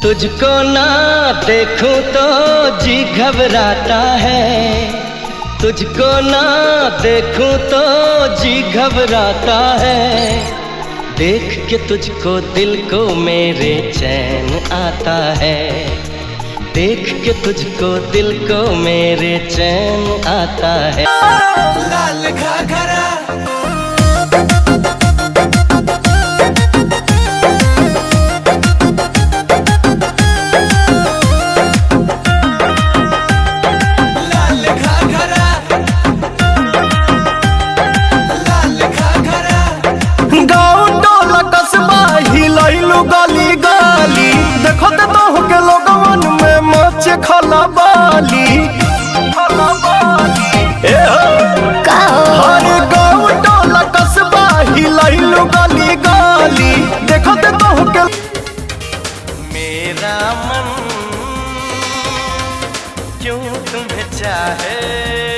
तुझको ना देखूं तो जी घबराता है, तुझको ना देखूं तो जी घबराता है। देख के तुझको दिल को मेरे चैन आता है, देख के तुझको दिल को मेरे चैन आता है। लाल घाघरा गली गली देखो तो के लोगवन में मच खला बाली हर गाँव टोला कस्बा हिलैलु गली गली देखो तो के। मेरा मन क्यों तुम्हें चाहे